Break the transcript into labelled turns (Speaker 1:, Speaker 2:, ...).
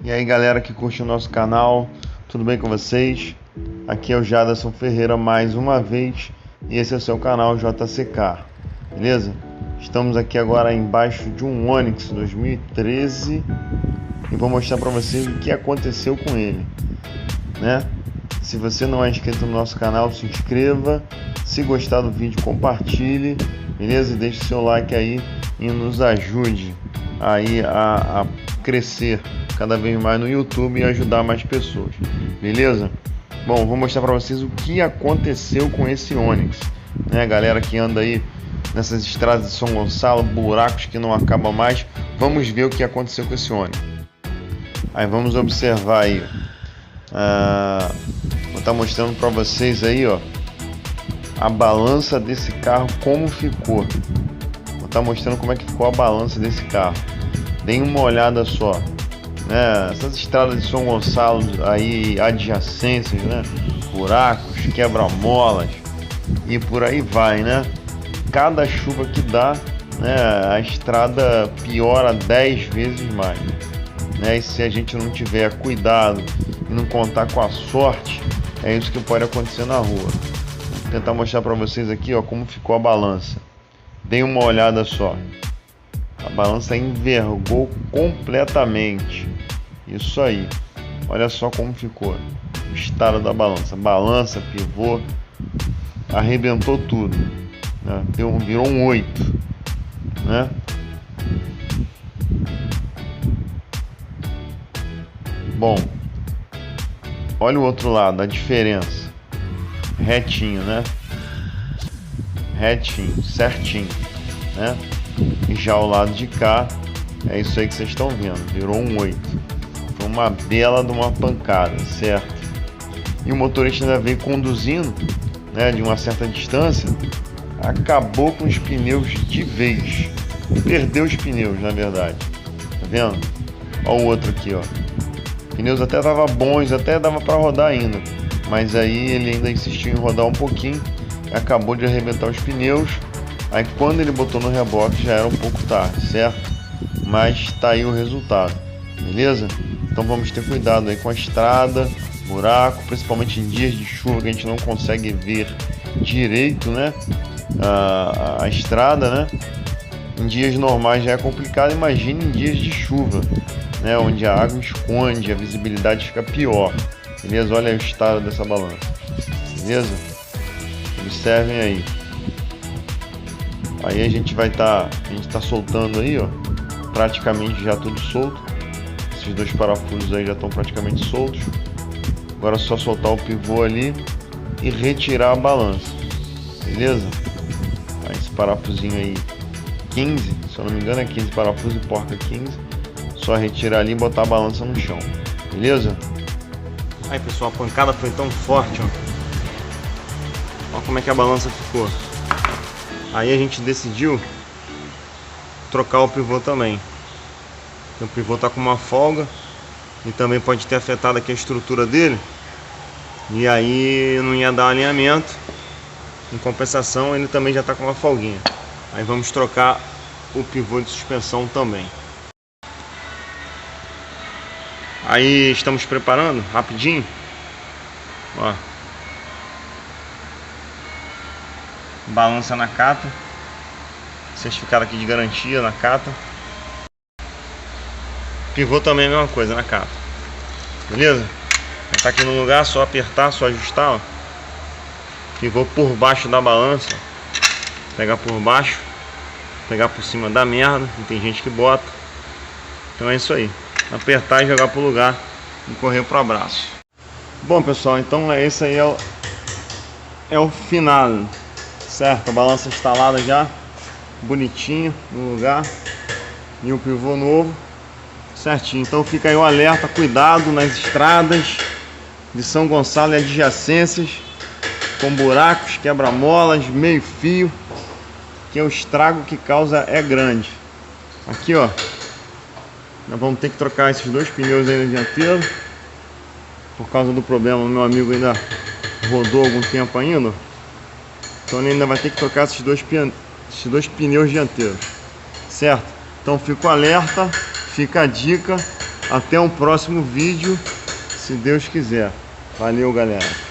Speaker 1: E aí galera que curte o nosso canal, tudo bem com vocês? Aqui é o Jaderson Ferreira mais uma vez e esse é o seu canal JCK, beleza? Estamos aqui agora embaixo de um Onix 2013 e vou mostrar para vocês o que aconteceu com ele, né? Se você não é inscrito no nosso canal, se inscreva, se gostar do vídeo, compartilhe, beleza? E deixe seu like aí e nos ajude aí a crescer cada vez mais no YouTube e ajudar mais pessoas, beleza? Bom, vou mostrar para vocês o que aconteceu com esse Onix, né? Galera que anda aí nessas estradas de São Gonçalo, buracos que não acabam mais, vamos ver o que aconteceu com esse Onix. Aí vamos observar aí, vou estar mostrando para vocês aí, ó, a balança desse carro como ficou. Vou estar mostrando como é que ficou a balança desse carro. Deem uma olhada só, né? Essas estradas de São Gonçalo aí, adjacências, né? Buracos, quebra-molas e por aí vai, né? Cada chuva que dá, né? A estrada piora 10 vezes mais, né? E se a gente não tiver cuidado e não contar com a sorte, é isso que pode acontecer na rua. Vou tentar mostrar para vocês aqui, ó, como ficou a balança. Deem uma olhada só. A balança envergou completamente. Isso aí. Olha só como ficou o estado da balança. Balança, pivô, arrebentou tudo, né? Virou um 8, né? Bom, olha o outro lado, a diferença. Retinho, né? Retinho, certinho, né? E já ao lado de cá, é isso aí que vocês estão vendo, virou um 8. Foi uma bela de uma pancada, certo? E o motorista ainda veio conduzindo, né, de uma certa distância, acabou com os pneus de vez. Perdeu os pneus, na verdade. Tá vendo? Olha o outro aqui, ó. Pneus até estavam bons, até dava para rodar ainda. Mas aí ele ainda insistiu em rodar um pouquinho, acabou de arrebentar os pneus. Aí quando ele botou no reboque já era um pouco tarde, certo? Mas tá aí o resultado, beleza? Então vamos ter cuidado aí com a estrada, buraco, principalmente em dias de chuva que a gente não consegue ver direito, né? A estrada, né? Em dias normais já é complicado, imagine em dias de chuva, né? Onde a água esconde, a visibilidade fica pior, beleza? Olha o estado dessa balança, beleza? Observem aí. Aí a gente tá soltando aí, ó, praticamente já tudo solto. Esses dois parafusos aí já estão praticamente soltos. Agora é só soltar o pivô ali e retirar a balança, beleza? Aí esse parafusinho aí, 15, se eu não me engano é 15 parafusos e porca 15. Só retirar ali e botar a balança no chão, beleza? Aí pessoal, a pancada foi tão forte, ó. Olha como é que a balança ficou. Aí a gente decidiu trocar o pivô também. O pivô tá com uma folga e também pode ter afetado aqui a estrutura dele. E aí não ia dar alinhamento. Em compensação ele também já tá com uma folguinha. Aí vamos trocar o pivô de suspensão também. Aí estamos preparando rapidinho. Ó. Balança na cata, certificado aqui de garantia na cata. Pivô também é a mesma coisa na cata, beleza? Tá aqui no lugar, só apertar, só ajustar, ó. Pivô por baixo da balança, pegar por baixo, pegar por cima da merda, e tem gente que bota. Então é isso aí, apertar e jogar pro lugar e correr pro abraço. Bom pessoal, então esse aí é o final. Certo, a balança instalada já, bonitinho no lugar, e o pivô novo, certinho. Então fica aí o alerta, cuidado nas estradas de São Gonçalo e adjacências, com buracos, quebra-molas, meio fio, que o estrago que causa é grande. Aqui ó, nós vamos ter que trocar esses dois pneus aí no dianteiro, por causa do problema, meu amigo ainda rodou algum tempo ainda. Então ele ainda vai ter que trocar esses dois pneus dianteiros, certo? Então fica o alerta, fica a dica Até um próximo vídeo, se Deus quiser. Valeu, galera.